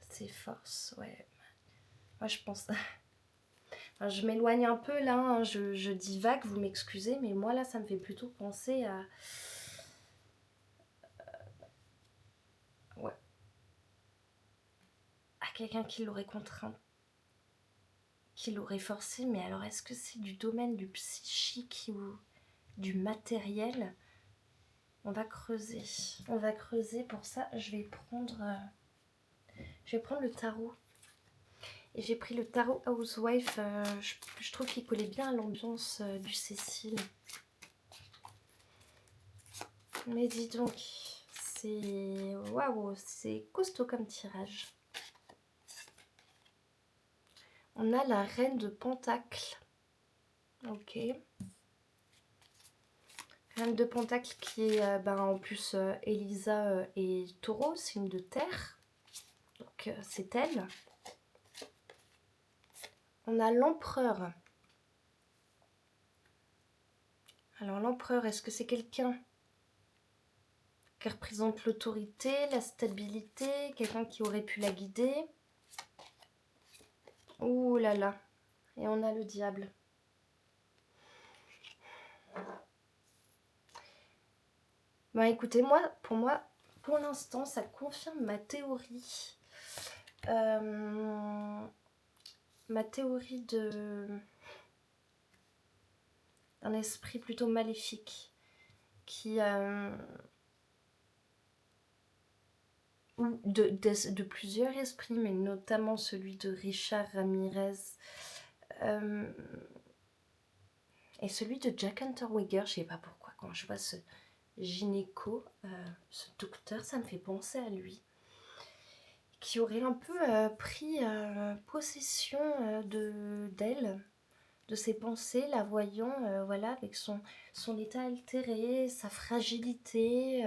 Ses forces, ouais. Moi, je pense... Enfin, je m'éloigne un peu là, hein, je divague, vous m'excusez, mais moi là, ça me fait plutôt penser à... Ouais. À quelqu'un qui l'aurait contraint. qui l'aurait forcé, mais alors est-ce que c'est du domaine du psychique ou du matériel? On va creuser. On va creuser. Pour ça, je vais prendre le tarot. Et j'ai pris le tarot Housewife. Je trouve qu'il collait bien à l'ambiance du Cécile. Mais dis donc, c'est... Waouh, c'est costaud comme tirage. On a la reine de Pentacle. Ok. Reine de Pentacle qui est en plus Elisa et Taureau, signe de terre. Donc c'est elle. On a l'empereur. Alors l'empereur, est-ce que c'est quelqu'un qui représente l'autorité, la stabilité, quelqu'un qui aurait pu la guider? Ouh là là. Et on a le diable. Bah écoutez, pour l'instant, ça confirme ma théorie. Ma théorie d'un esprit plutôt maléfique qui ou de plusieurs esprits, mais notamment celui de Richard Ramirez et celui de Jack Unterweger. Je sais pas pourquoi, quand je vois ce gynéco, ce docteur, ça me fait penser à lui, qui aurait un peu pris possession d'elle, de ses pensées, la voyant voilà, avec son état altéré, sa fragilité,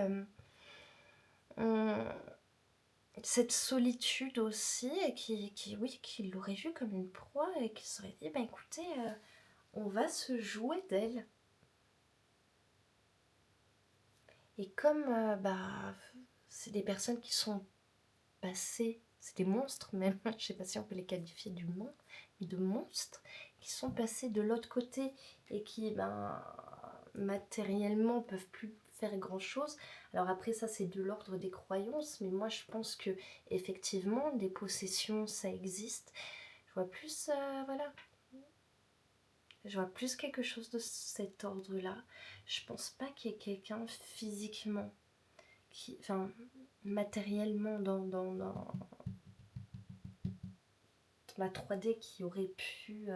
cette solitude aussi, et qui l'aurait vue comme une proie et qui se serait dit, bah écoutez, on va se jouer d'elle. Et comme c'est des personnes qui sont passées, c'est des monstres même, je sais pas si on peut les qualifier de monstres, qui sont passés de l'autre côté et qui matériellement peuvent plus faire grand chose. Alors après ça c'est de l'ordre des croyances, mais moi je pense que effectivement des possessions ça existe. Je vois plus voilà, je vois plus quelque chose de cet ordre là. Je pense pas qu'il y ait quelqu'un physiquement matériellement dans la 3D qui aurait pu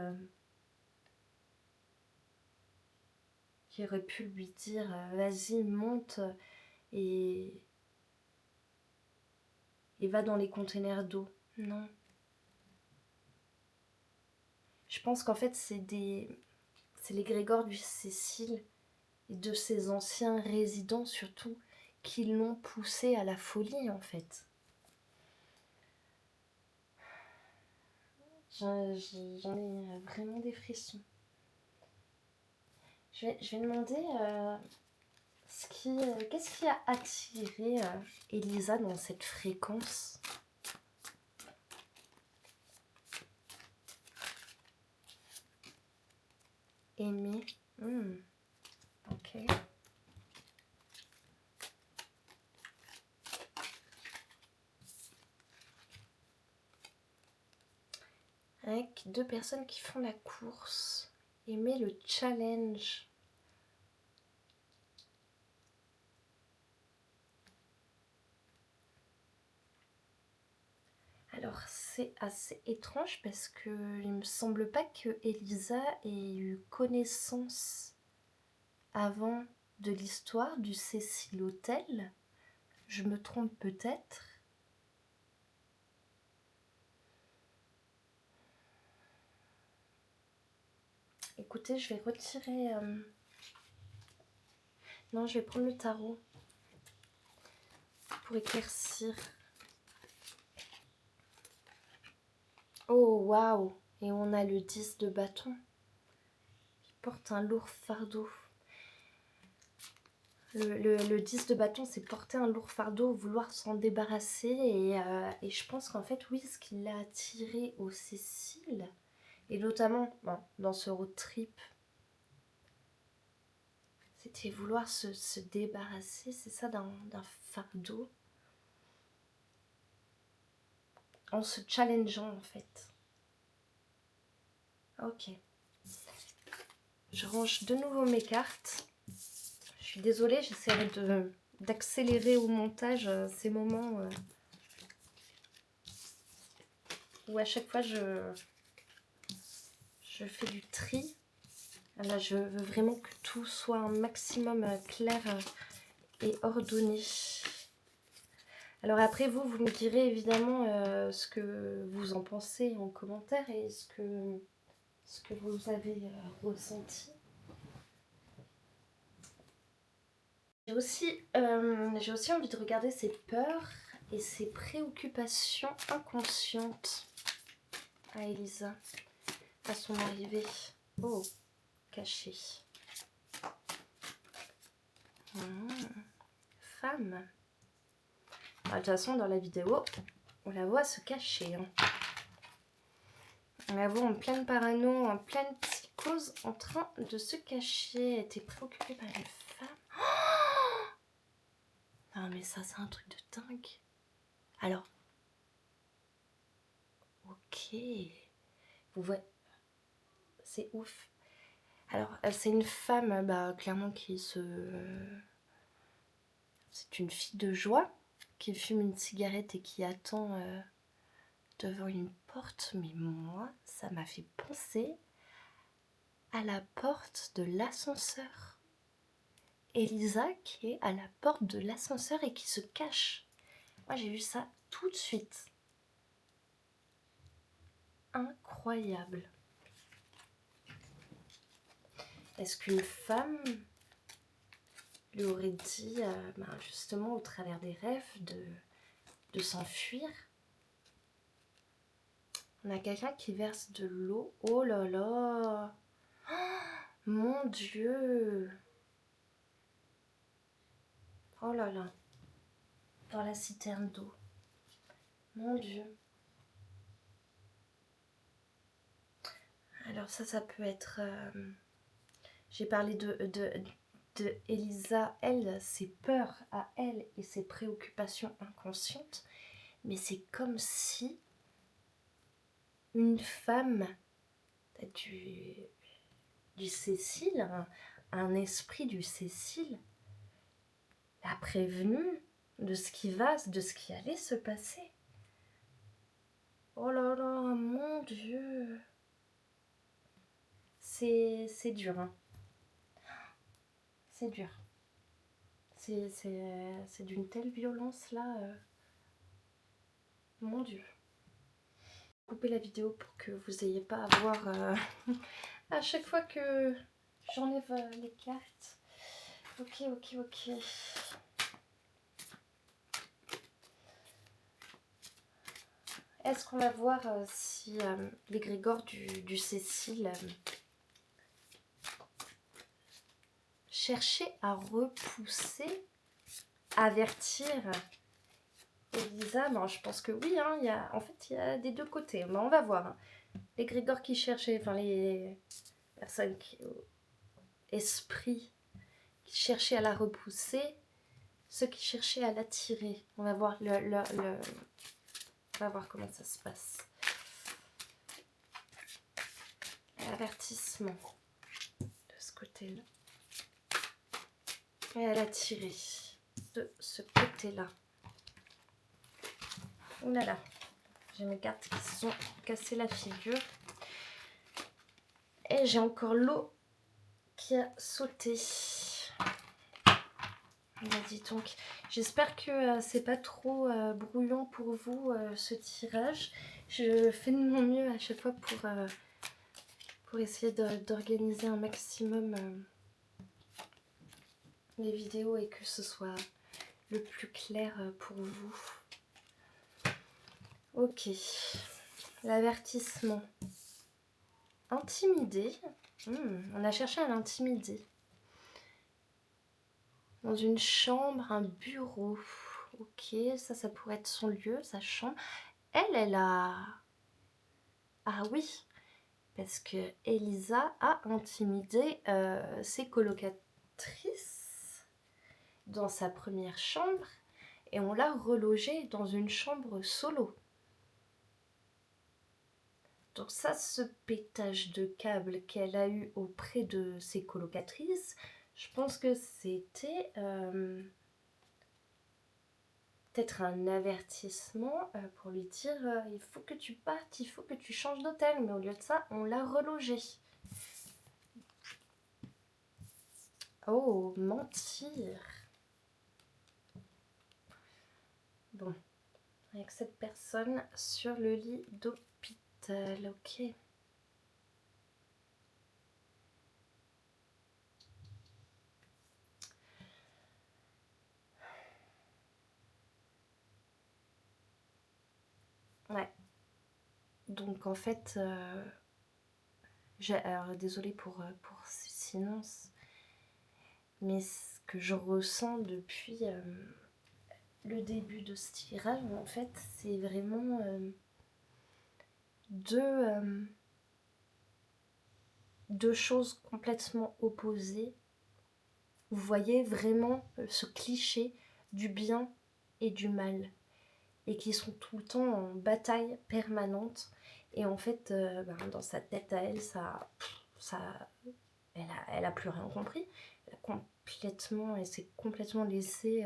lui dire vas-y monte et va dans les containers d'eau. Non. Je pense qu'en fait c'est l'égrégore du Cécile et de ses anciens résidents surtout qui l'ont poussé à la folie en fait. J'en ai vraiment des frissons. Je vais demander qu'est-ce qui a attiré Elisa dans cette fréquence. Aimer. Ok. Avec deux personnes qui font la course. Aimer le challenge. Alors c'est assez étrange parce que il me semble pas que Elisa ait eu connaissance avant de l'histoire du Cecil Hotel. Je me trompe peut-être. Écoutez, je vais retirer... Non, je vais prendre le tarot pour éclaircir. Oh, waouh! Et on a le 10 de bâton. Il porte un lourd fardeau. Le 10 de bâton, c'est porter un lourd fardeau, vouloir s'en débarrasser. Et je pense qu'en fait, oui, ce qui l'a attiré au Cécile, et notamment dans ce road trip, c'était vouloir se débarrasser, c'est ça, d'un fardeau. En se challengeant, en fait. Ok. Je range de nouveau mes cartes. Je suis désolée, j'essaierai d'accélérer au montage ces moments où à chaque fois je fais du tri. Là, je veux vraiment que tout soit un maximum clair et ordonné. Alors après, vous me direz évidemment ce que vous en pensez en commentaire et ce que vous avez ressenti. J'ai aussi envie de regarder ses peurs et ses préoccupations inconscientes à Elisa, à son arrivée. Oh, caché. Femme. De toute façon, dans la vidéo, on la voit se cacher. Hein. On la voit en pleine parano, en pleine psychose, en train de se cacher. Elle était préoccupée par une femme. Oh non mais ça, c'est un truc de dingue. Alors, ok. Vous voyez, c'est ouf. Alors, c'est une femme, clairement, c'est une fille de joie, qui fume une cigarette et qui attend devant une porte. Mais moi, ça m'a fait penser à la porte de l'ascenseur. Elisa qui est à la porte de l'ascenseur et qui se cache. Moi, j'ai vu ça tout de suite. Incroyable. Est-ce qu'une femme lui aurait dit, justement, au travers des rêves, de s'enfuir? On a quelqu'un qui verse de l'eau. Oh là là! Oh, mon Dieu! Oh là là! Dans la citerne d'eau. Mon Dieu! Alors ça peut être... j'ai parlé de Elisa, elle, ses peurs à elle et ses préoccupations inconscientes. Mais c'est comme si une femme du Cécile, un esprit du Cécile, l'a prévenue de ce qui allait se passer. Oh là là, mon Dieu! C'est dur, hein. C'est dur. C'est d'une telle violence là. Mon Dieu. Couper la vidéo pour que vous ayez pas à voir à chaque fois que j'enlève les cartes. Ok. Est-ce qu'on va voir si l'égrégore du Cécile cherchait à repousser, avertir Elisa? Bon, je pense que oui, hein, en fait il y a des deux côtés. Mais on va voir. Hein. L'égrégore qui cherchait, enfin les personnes esprits qui cherchaient à la repousser, ceux qui cherchaient à l'attirer. On va voir on va voir comment ça se passe. L'avertissement de ce côté-là. Et à l'attirer de ce côté-là. Ouh là là, j'ai mes cartes qui se sont cassées la figure. Et j'ai encore l'eau qui a sauté. Dis donc, j'espère que c'est pas trop brouillon pour vous ce tirage. Je fais de mon mieux à chaque fois pour essayer d'organiser un maximum les vidéos et que ce soit le plus clair pour vous. Ok, l'avertissement. Intimider. On a cherché à l'intimider. Dans une chambre, un bureau. Ok, ça pourrait être son lieu, sa chambre. Elle a... Ah oui, parce que Elisa a intimidé ses colocatrices dans sa première chambre et on l'a relogée dans une chambre solo. Donc ça, ce pétage de câble qu'elle a eu auprès de ses colocatrices, je pense que c'était peut-être un avertissement pour lui dire il faut que tu partes, il faut que tu changes d'hôtel. Mais au lieu de ça, on l'a relogée. Oh, mentir. Bon, avec cette personne sur le lit d'hôpital, ok. Ouais. Donc en fait, alors désolée pour ce silence, mais ce que je ressens depuis le début de ce tirage, en fait, c'est vraiment deux choses complètement opposées. Vous voyez vraiment ce cliché du bien et du mal, et qui sont tout le temps en bataille permanente. Et en fait, dans sa tête à elle, elle a plus rien compris. Elle s'est complètement laissée.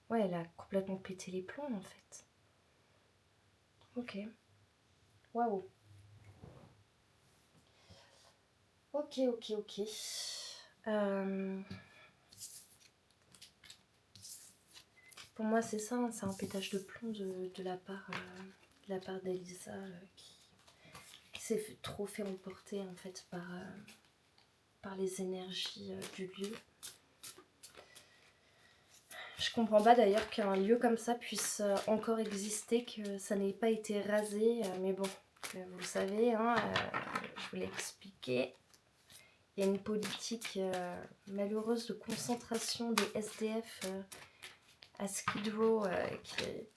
Ouais, elle a complètement pété les plombs en fait. Ok. Waouh. Ok, ok, ok. Pour moi, c'est ça, hein, c'est un pétage de plomb de la part d'Elisa qui s'est trop fait emporter en fait par les énergies du lieu. Je comprends pas d'ailleurs qu'un lieu comme ça puisse encore exister, que ça n'ait pas été rasé, mais bon, vous le savez, hein, je vous l'ai expliqué. Il y a une politique malheureuse de concentration des SDF à Skid Row qui est...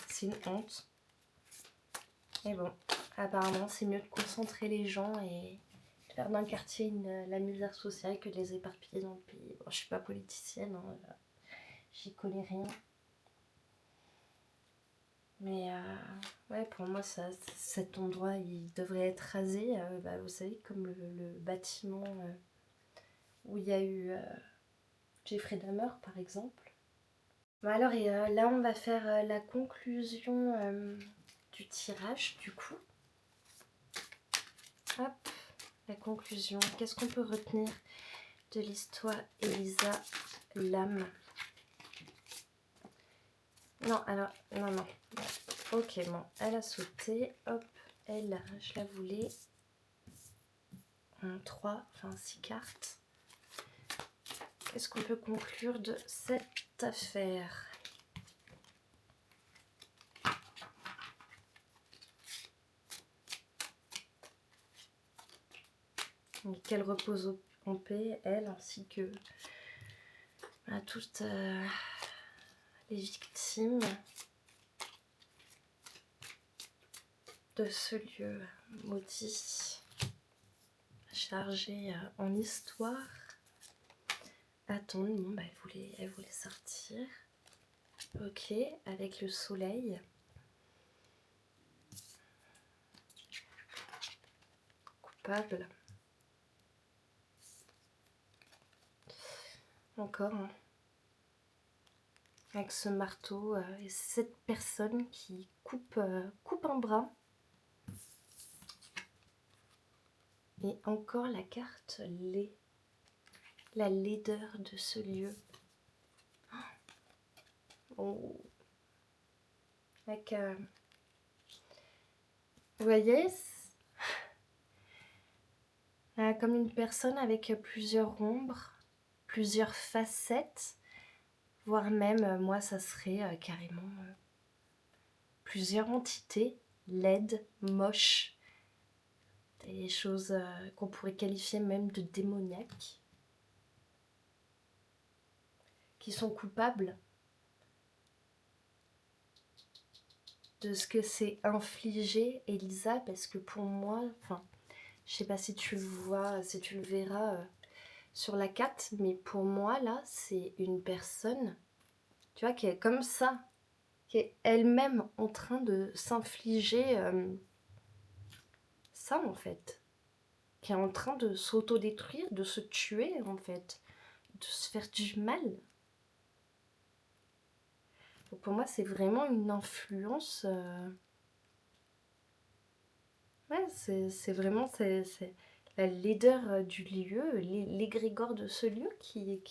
C'est une honte. Mais bon, apparemment c'est mieux de concentrer les gens et de faire d'un quartier la misère sociale que de les éparpiller dans le pays. Bon, je suis pas politicienne, hein, j'y connais rien. Mais ouais, pour moi, cet endroit, il devrait être rasé. Vous savez, comme le bâtiment où il y a eu Jeffrey Dahmer, par exemple. Bon, alors, et là, on va faire la conclusion du tirage, du coup. Hop, la conclusion. Qu'est-ce qu'on peut retenir de l'histoire Elisa Lam? Non, alors, non. Ok, bon, elle a sauté. Hop, elle, je la voulais. 3, enfin 6 cartes. Qu'est-ce qu'on peut conclure de cette affaire? Qu'elle repose en paix, elle, ainsi que à toutes les victimes de ce lieu maudit, chargé en histoire. Attends, bon, elle voulait sortir. Ok, avec le soleil. Coupable. Encore, hein. Avec ce marteau et cette personne qui coupe un bras. Et encore la carte lait. La laideur de ce lieu. Oh. Avec, vous voyez, comme une personne avec plusieurs ombres, plusieurs facettes, voire même, moi, ça serait carrément plusieurs entités, laides, moches, des choses qu'on pourrait qualifier même de démoniaques, qui sont coupables de ce que c'est infligé Elisa, parce que pour moi, enfin, je sais pas si tu le vois, si tu le verras sur la carte, mais pour moi là, c'est une personne, tu vois, qui est comme ça, qui est elle-même en train de s'infliger ça en fait, qui est en train de s'autodétruire, de se tuer en fait, de se faire du mal. Donc pour moi c'est vraiment une influence, ouais c'est vraiment c'est la leader du lieu, l'égrégore de ce lieu qui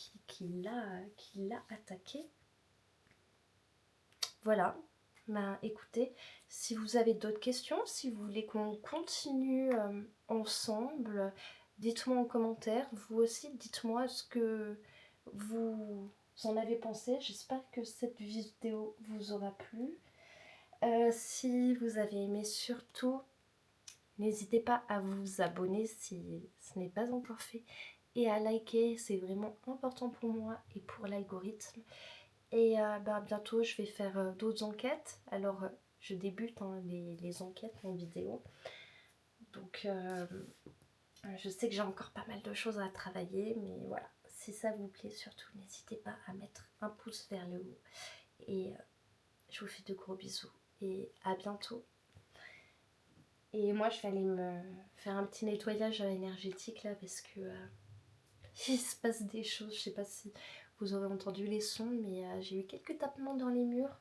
l'a attaqué. Voilà. Bah, écoutez, si vous avez d'autres questions, si vous voulez qu'on continue ensemble, dites-moi en commentaire. Vous aussi, dites-moi ce que vous en avez pensé. J'espère que cette vidéo vous aura plu. Si vous avez aimé, surtout, n'hésitez pas à vous abonner si ce n'est pas encore fait et à liker. C'est vraiment important pour moi et pour l'algorithme. Et bah, bientôt, je vais faire d'autres enquêtes. Alors, je débute hein, les enquêtes en vidéo. Donc, je sais que j'ai encore pas mal de choses à travailler. Mais voilà, si ça vous plaît, surtout, n'hésitez pas à mettre un pouce vers le haut. Et je vous fais de gros bisous. Et à bientôt. Et moi, je vais aller me faire un petit nettoyage énergétique là parce que il se passe des choses. Je sais pas si vous aurez entendu les sons, mais j'ai eu quelques tapements dans les murs.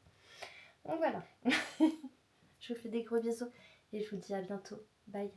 Donc voilà. Je vous fais des gros bisous et je vous dis à bientôt. Bye.